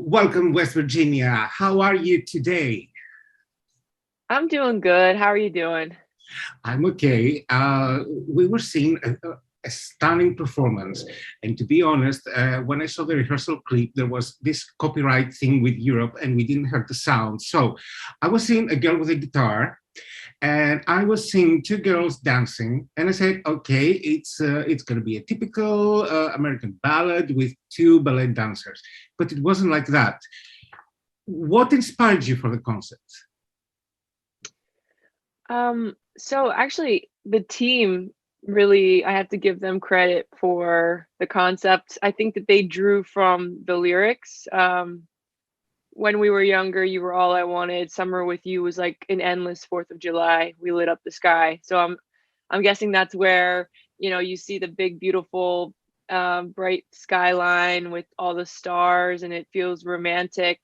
Welcome, West Virginia. How are you today? I'm doing good. How are you doing? I'm okay. We were seeing a stunning performance. And to be honest, when I saw the rehearsal clip, there was this copyright thing with Europe and we didn't hear the sound. So I was seeing a girl with a guitar and I was seeing two girls dancing. And I said, okay, it's going to be a typical American ballad with two ballet dancers. But it wasn't like that. What inspired you for the concept? So actually the team really, I have to give them credit for the concept. I think that they drew from the lyrics. When we were younger, you were all I wanted. Summer with you was like an endless 4th of July. We lit up the sky. So I'm guessing that's where, you see the big, beautiful, bright skyline with all the stars and it feels romantic.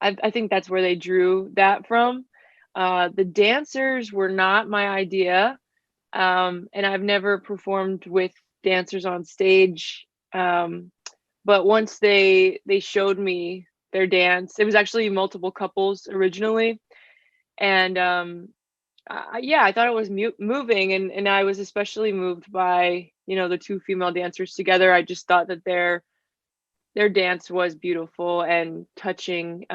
I think that's where they drew that from. The dancers were not my idea, and I've never performed with dancers on stage. But once they showed me their dance, it was actually multiple couples originally, and yeah, I thought it was moving, and I was especially moved by the two female dancers together. I just thought that their dance was beautiful and touching.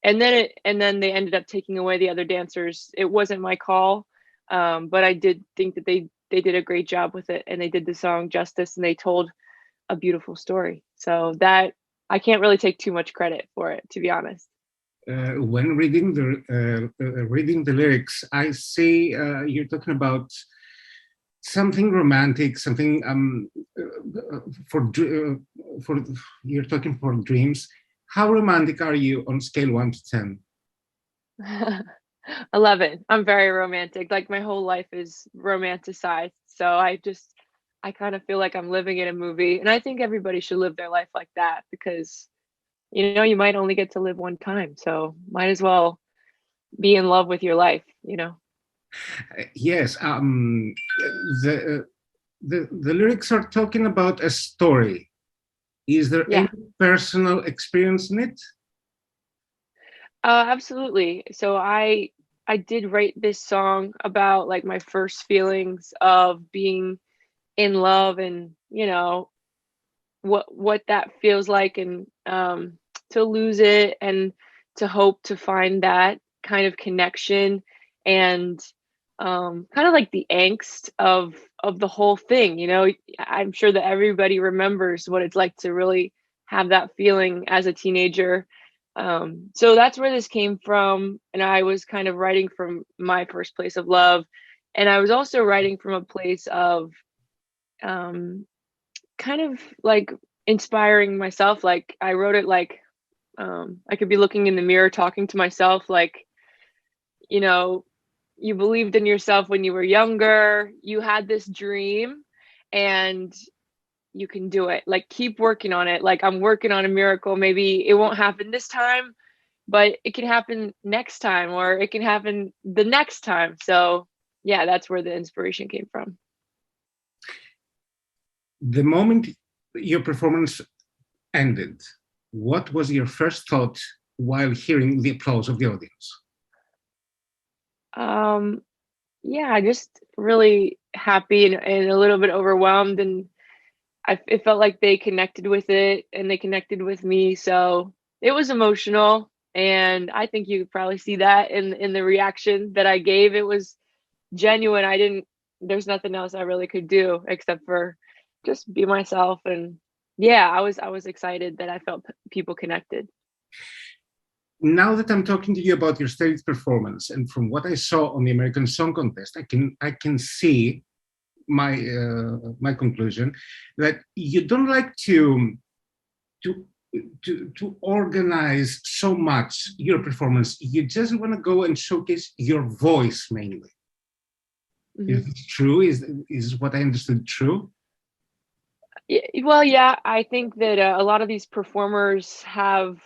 And then they ended up taking away the other dancers. It wasn't my call, but I did think that they did a great job with it, and they did the song justice, and they told a beautiful story. So that I can't really take too much credit for it, to be honest. When reading the lyrics, I see you're talking about something romantic, something for you're talking for dreams. How romantic are you on scale 1 to 10? 11. I'm very romantic. Like my whole life is romanticized. So I kind of feel like I'm living in a movie. And I think everybody should live their life like that because, you might only get to live one time. So might as well be in love with your life. Yes, the, the lyrics are talking about a story. Is there any Yeah, personal experience in it? absolutely. So I did write this song about like my first feelings of being in love and, what that feels like and to lose it and to hope to find that kind of connection and kind of like the angst of the whole thing. I'm sure that everybody remembers what it's like to really have that feeling as a teenager. So that's where this came from, and I was kind of writing from my first place of love, and I was also writing from a place of um kind of like inspiring myself. Like I wrote it like I could be looking in the mirror talking to myself like, you know, you believed in yourself when you were younger, you had this dream and you can do it. Like keep working on it. Like I'm working on a miracle. Maybe it won't happen this time, but it can happen next time or it can happen the next time. So, yeah, that's where the inspiration came from. The moment your performance ended, what was your first thought while hearing the applause of the audience? Um yeah, just really happy and a little bit overwhelmed, and it felt like they connected with it and they connected with me. So it was emotional, and I think you could probably see that in the reaction that I gave. It was genuine. I didn't. There's nothing else I really could do except for just be myself. And yeah, I was excited that I felt people connected. Now that I'm talking to you about your stage performance, and from what I saw on the American Song Contest, I can see my conclusion that you don't like to to organize so much your performance. You just want to go and showcase your voice mainly. Is Mhm. it true? Is what I understood true? Well, yeah, I think that a lot of these performers have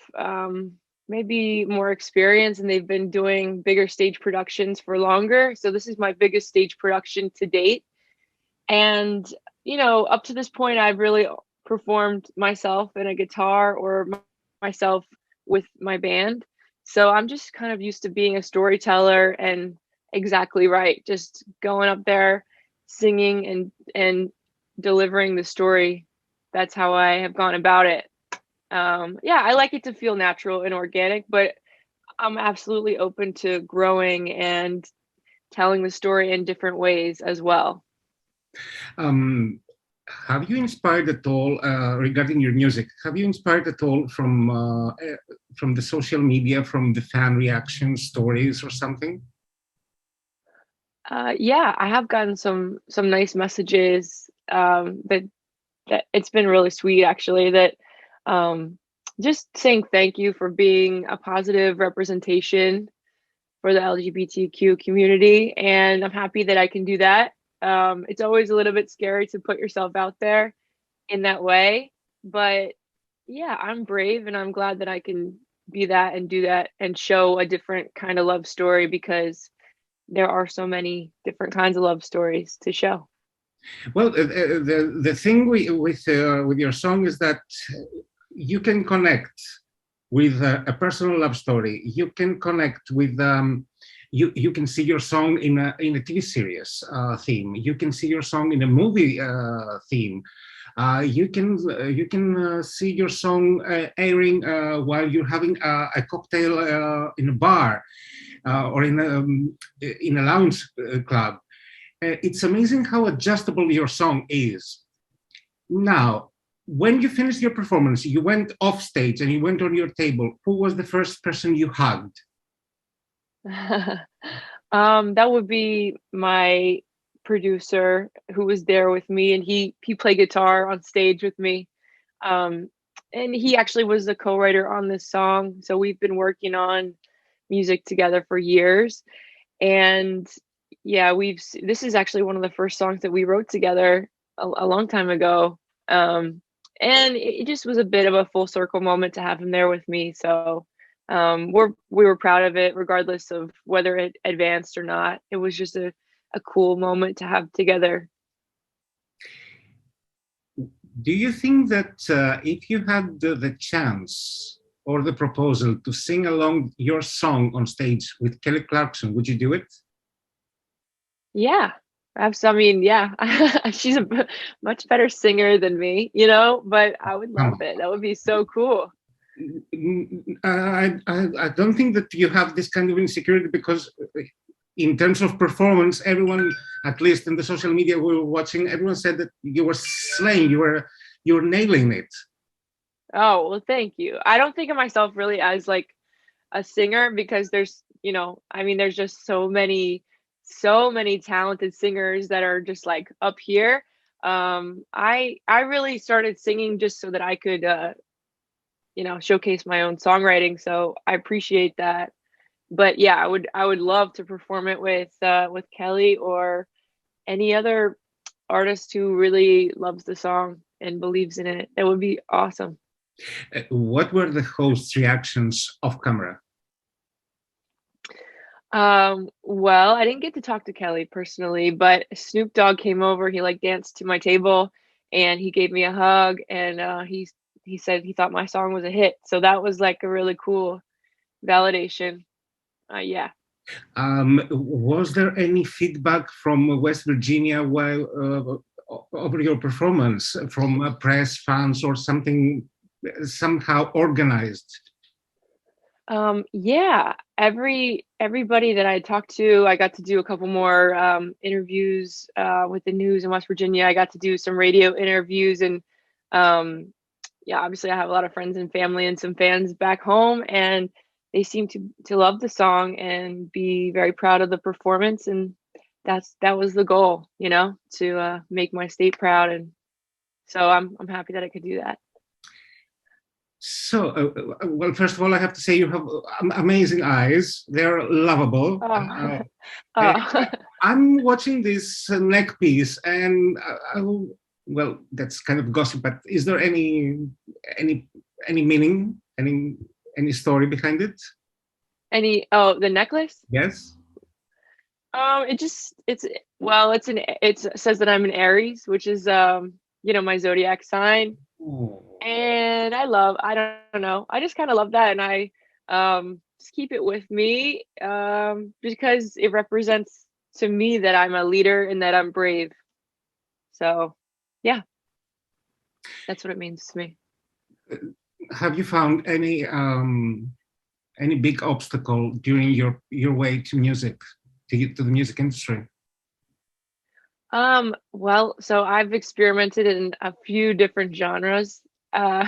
maybe more experience and they've been doing bigger stage productions for longer. So this is my biggest stage production to date. And, up to this point, I've really performed myself and a guitar or myself with my band. So I'm just kind of used to being a storyteller, and exactly right, just going up there, singing and delivering the story. That's how I have gone about it. Yeah, I like it to feel natural and organic, but I'm absolutely open to growing and telling the story in different ways as well. Have you inspired at all regarding your music? Have you inspired at all from the social media, from the fan reaction stories or something? Yeah, I have gotten some nice messages that it's been really sweet actually, that just saying thank you for being a positive representation for the LGBTQ community, and I'm happy that I can do that. It's always a little bit scary to put yourself out there in that way, but yeah, I'm brave and I'm glad that I can be that and do that and show a different kind of love story, because there are so many different kinds of love stories to show. Well, the thing with your song is that you can connect with a personal love story. You can connect with you can see your song in a TV series theme. You can see your song in a movie theme. You can see your song airing while you're having a cocktail in a bar or in a lounge club. It's amazing how adjustable your song is. Now, when you finished your performance, you went off stage and you went on your table. Who was the first person you hugged? That would be my producer, who was there with me, and he played guitar on stage with me. Um, and he actually was the co-writer on this song. So we've been working on music together for years. And yeah, this is actually one of the first songs that we wrote together a long time ago. And it just was a bit of a full circle moment to have him there with me. So we were proud of it, regardless of whether it advanced or not. It was just a cool moment to have together. Do you think that if you had the chance or the proposal to sing along your song on stage with Kelly Clarkson, would you do it? Yeah, I mean, yeah, she's a much better singer than me, but I would love it. That would be so cool. I don't think that you have this kind of insecurity, because in terms of performance, everyone, at least in the social media we were watching, everyone said that you were slaying, you were nailing it. Oh, well, thank you. I don't think of myself really as like a singer, because there's, I mean, there's just so many talented singers that are just like up here. I really started singing just so that I could showcase my own songwriting, so I appreciate that. But yeah, I would love to perform it with Kelly or any other artist who really loves the song and believes in it. It would be awesome. What were the host's reactions off camera? Well, I didn't get to talk to Kelly personally, but Snoop Dogg came over. He like danced to my table and he gave me a hug, and he said he thought my song was a hit. So that was like a really cool validation. Yeah. Was there any feedback from West Virginia while over your performance, from press, fans, or something somehow organized? Yeah, everybody that I talked to, I got to do a couple more interviews with the news in West Virginia. I got to do some radio interviews, and yeah, obviously I have a lot of friends and family and some fans back home, and they seem to love the song and be very proud of the performance, and that was the goal, to make my state proud, and so I'm happy that I could do that. So, well, first of all, I have to say you have amazing eyes. They're lovable. I'm watching this neck piece, and well, that's kind of gossip. But is there any meaning, any story behind it? The necklace? Yes. It says that I'm an Aries, which is my zodiac sign. Oh. And I don't know, I just kind of love that, and I just keep it with me because it represents to me that I'm a leader and that I'm brave. So yeah, that's what it means to me. Have you found any big obstacle during your way to music, to get to the music industry? Well, so I've experimented in a few different genres. Uh,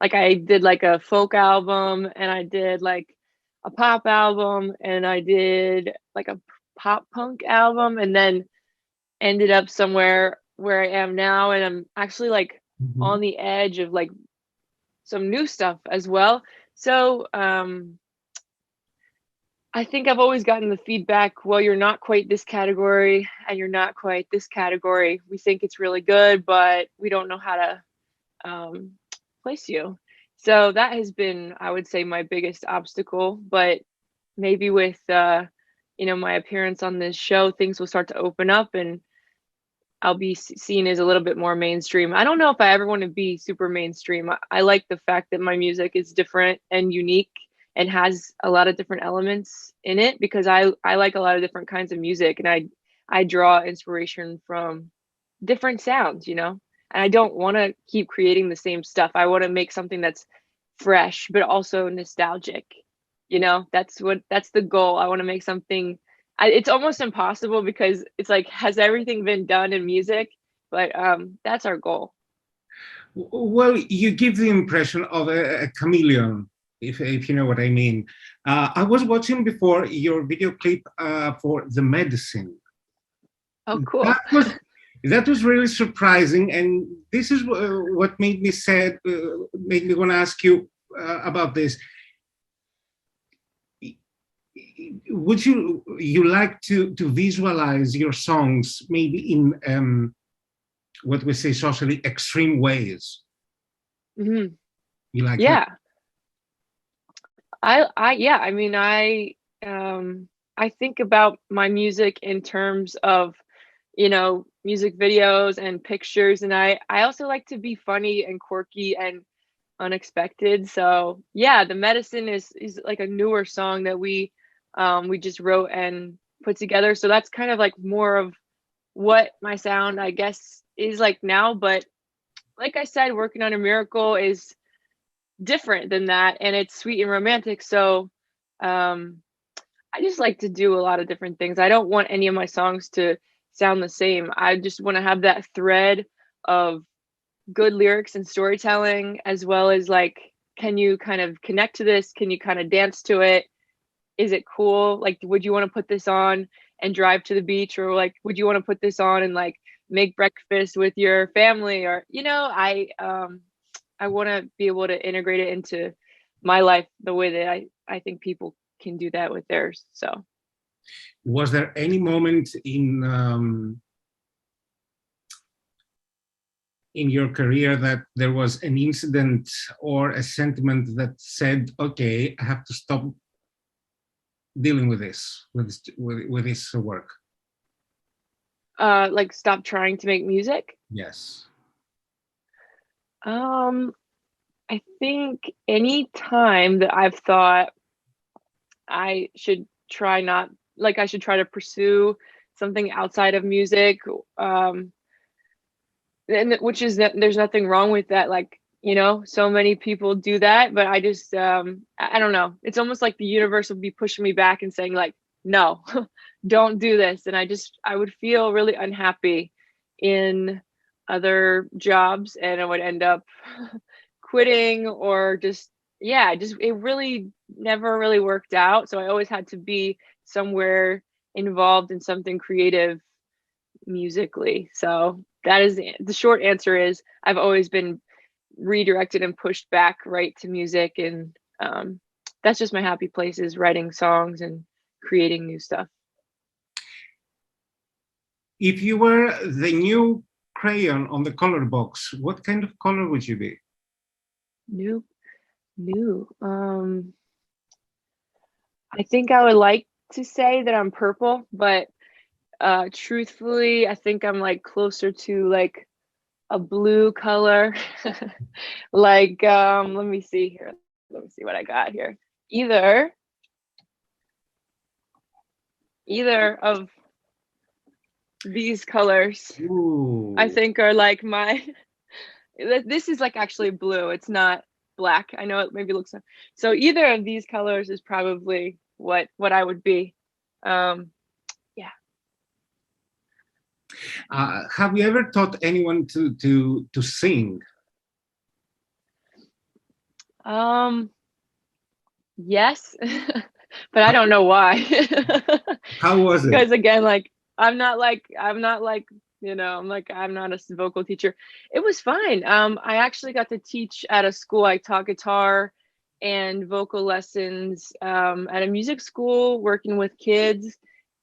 like I did like a folk album, and I did like a pop album, and I did like a pop punk album, and then ended up somewhere where I am now, and I'm actually like Mhm. on the edge of like some new stuff as well. So, I think I've always gotten the feedback, well, you're not quite this category and you're not quite this category. We think it's really good, but we don't know how to place you. So that has been, I would say, my biggest obstacle. But maybe with, my appearance on this show, things will start to open up and I'll be seen as a little bit more mainstream. I don't know if I ever want to be super mainstream. I like the fact that my music is different and unique and has a lot of different elements in it because I like a lot of different kinds of music, and I draw inspiration from different sounds. And I don't want to keep creating the same stuff. I want to make something that's fresh but also nostalgic. That's the goal. I want to make something. It's almost impossible because it's like, has everything been done in music? But that's our goal. Well, you give the impression of a chameleon, if you know what I mean. I was watching before your video clip for The Medicine. Oh, cool. That was that was really surprising, and this is what made me want to ask you about this. Would you like to visualize your songs maybe in what we say socially extreme ways? Hmm. You like that? Yeah. Yeah, I mean, I think about my music in terms of, music videos and pictures, and I also like to be funny and quirky and unexpected. So yeah, The Medicine is like a newer song that we just wrote and put together. So that's kind of like more of what my sound, I guess, is like now. But like I said, working on a miracle is different than that, and it's sweet and romantic. So um I just like to do a lot of different things. I don't want any of my songs to sound the same. I just want to have that thread of good lyrics and storytelling, as well as like, can you kind of connect to this? Can you kind of dance to it? Is it cool? Like, would you want to put this on and drive to the beach, or like, would you want to put this on and like make breakfast with your family? Or, I want to be able to integrate it into my life the way that I think people can do that with theirs. So, Was there any moment in your career that there was an incident or a sentiment that said, "Okay, I have to stop dealing with this work"? like, stop trying to make music. Yes. Um, I think any time that I've thought I should try not like I should try to pursue something outside of music, um, and which is that there's nothing wrong with that. Like, so many people do that, but I just I don't know. It's almost like the universe would be pushing me back and saying like, no, don't do this. And I would feel really unhappy in other jobs, and I would end up quitting, or just, yeah, just it really never really worked out. So I always had to be somewhere involved in something creative musically. So that is the short answer is I've always been redirected and pushed back right to music, and that's just my happy place, is writing songs and creating new stuff. If you were the new crayon on the color box, what kind of color would you be? New, new. I think I would like to say that I'm purple, but truthfully, I think I'm like closer to like a blue color. Like, let me see here. Let me see what I got here. Either of these colors, Ooh. I think are like my, this is like actually blue. It's not black. I know it maybe looks, so either of these colors is probably what I would be. Yeah. Have you ever taught anyone to sing? Yes, but I don't know why. How was it? Because again, like I'm not like you know, I'm not a vocal teacher. It was fine. I actually got to teach at a school. I taught guitar and vocal lessons at a music school, working with kids,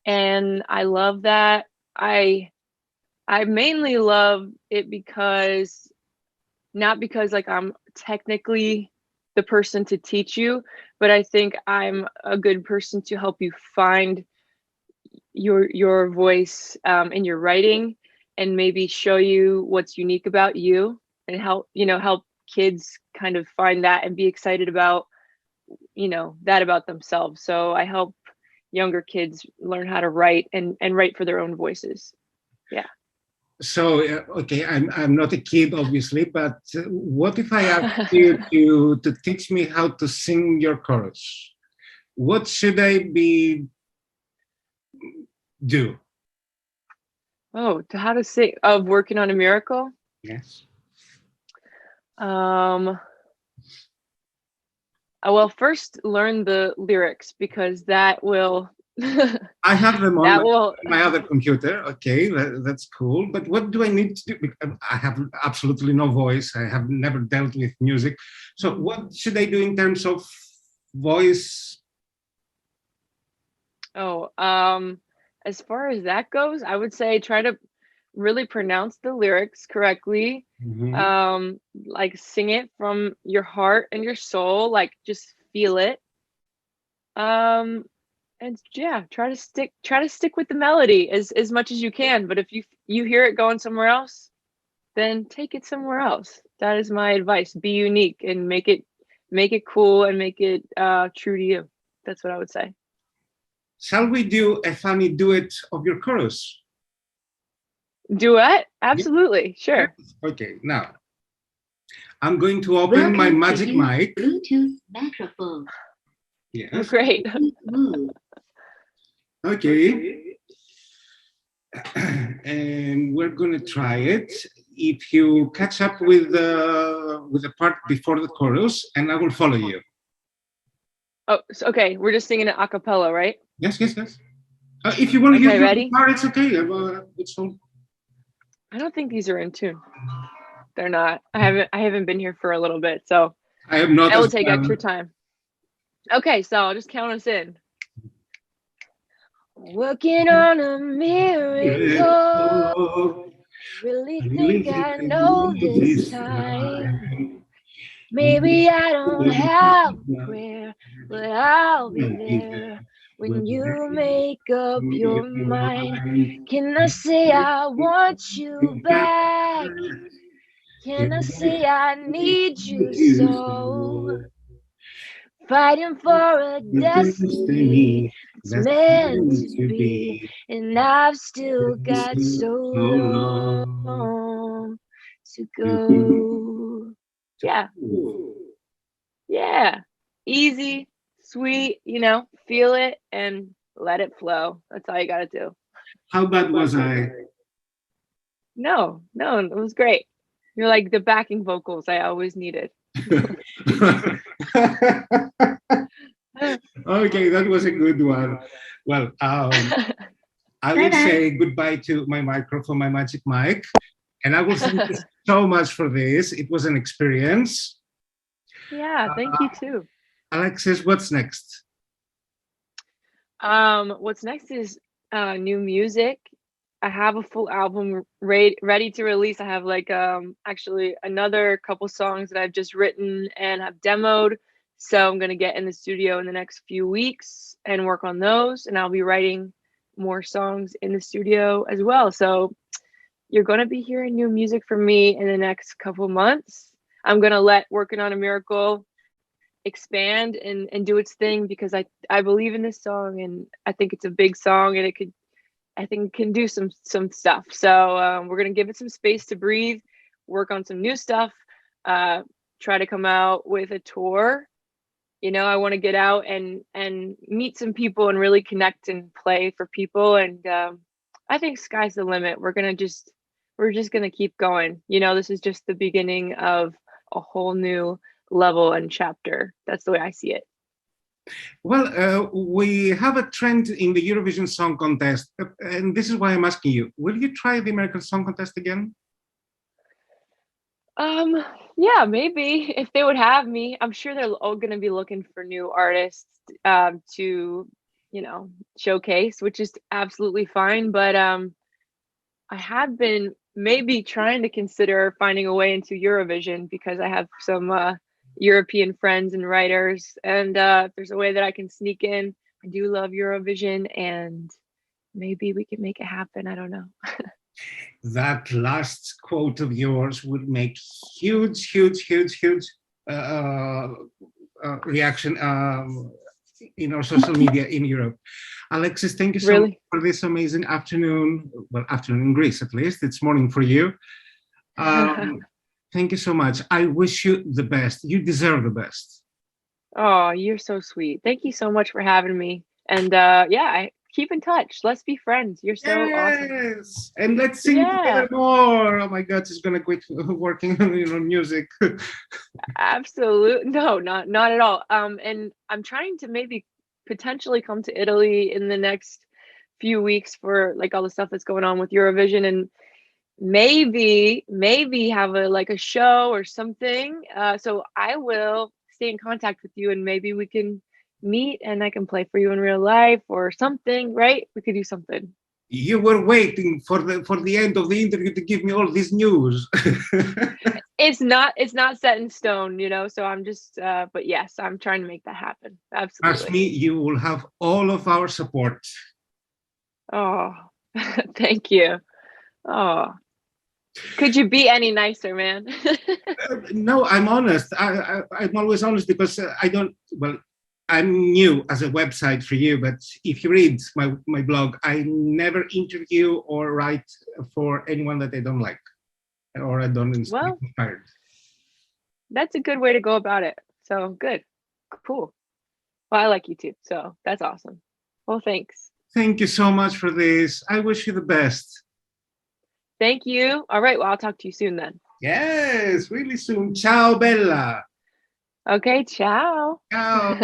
and I love that. I mainly love it because, not because like I'm technically the person to teach you, but I think I'm a good person to help you find your voice in your writing, and maybe show you what's unique about you, and help kids kind of find that and be excited about that about themselves. So I help younger kids learn how to write and write for their own voices. Yeah. So, okay, I'm not a kid, obviously, but what if I ask you to teach me how to sing your chorus? What should I do? Oh, to how to sing of Working on a Miracle? Yes. Well, first learn the lyrics, because that will I have them on that will my other computer. Okay, that's cool. But what do I need to do? Because I have absolutely no voice. I have never dealt with music. So what should I do in terms of voice? Oh, as far as that goes, I would say try to really pronounce the lyrics correctly. Mm-hmm. Like sing it from your heart and your soul, like just feel it. And yeah, try to stick with the melody as much as you can. But if you hear it going somewhere else, then take it somewhere else. That is my advice. Be unique and make it cool, and make it true to you. That's what I would say. Shall we do a funny duet of your chorus? Duet? Yeah. Absolutely. Sure. Okay, now I'm going to open my magic mic. Bluetooth microphone. Yes. Great. Okay. And we're going to try it. If you catch up with the part before the chorus, and I will follow you. Oh, so, okay. We're just singing it a cappella, right? Yes, yes, yes. If you want to use your ready? guitar, it's okay. It's all. I don't think these are in tune. They're not. I haven't been here for a little bit, so I have not. that will take extra time. Okay, so I'll just count us in. Working on a miracle. Really think I know this time. Maybe I don't have a prayer, but I'll be there when you make up your mind. Can I say I want you back? Can I say I need you so? Fighting for a destiny that's meant to be, and I've still got so long to go. Yeah. Yeah. Easy, sweet, feel it and let it flow. That's all you got to do. How bad was I? No, it was great. You're like the backing vocals I always needed. Okay, that was a good one. Well, I will say goodbye to my microphone, my magic mic, and I will thank you so much for this. It was an experience. Yeah, thank you too. Alexis, what's next? What's next is new music. I have a full album ready to release. I have like actually another couple songs that I've just written and have demoed. So I'm gonna get in the studio in the next few weeks and work on those, and I'll be writing more songs in the studio as well. So you're going to be hearing new music from me in the next couple months. I'm going to let Working on a Miracle expand and do its thing, because I believe in this song, and I think it's a big song, and I think it can do some stuff. So we're going to give it some space to breathe, work on some new stuff, try to come out with a tour. You know, I want to get out and meet some people and really connect and play for people. And I think sky's the limit. We're just going to keep going. You know, this is just the beginning of a whole new level and chapter. That's the way I see it. Well, we have a trend in the Eurovision Song Contest, and this is why I'm asking you, will you try the American Song Contest again? Yeah, maybe, if they would have me. I'm sure they're all going to be looking for new artists to, you know, showcase, which is absolutely fine. But I have been maybe trying to consider finding a way into Eurovision, because I have some European friends and writers, and if there's a way that I can sneak in, I do love Eurovision, and maybe we can make it happen. I don't know. That last quote of yours would make huge reaction in our social media in Europe. Alexis, thank you so much for this amazing afternoon. Well, afternoon in Greece, at least. It's morning for you. Thank you so much. I wish you the best. You deserve the best. Oh, you're so sweet. Thank you so much for having me. And yeah, keep in touch. Let's be friends. You're so awesome. Yes, and let's sing together more. Oh my God, she's gonna quit working on music. Absolutely, no, not at all. And I'm trying to maybe potentially come to Italy in the next few weeks for like all the stuff that's going on with Eurovision, and maybe have a show or something. So I will stay in contact with you, and maybe we can meet and I can play for you in real life or something, right? We could do something. You were waiting for the end of the interview to give me all this news. It's not set in stone, you know, so I'm just but yes, I'm trying to make that happen. Absolutely. Trust me, you will have all of our support. Oh, thank you. Oh, could you be any nicer, man? No, I'm honest. I'm always honest, because I'm new as a website for you, but if you read my blog, I never interview or write for anyone that I don't like or I don't inspire. That's a good way to go about it. So good. Cool. Well, I like you too. So that's awesome. Well, thanks. Thank you so much for this. I wish you the best. Thank you. All right. Well, I'll talk to you soon then. Yes, really soon. Ciao, Bella. Okay. Ciao. Ciao.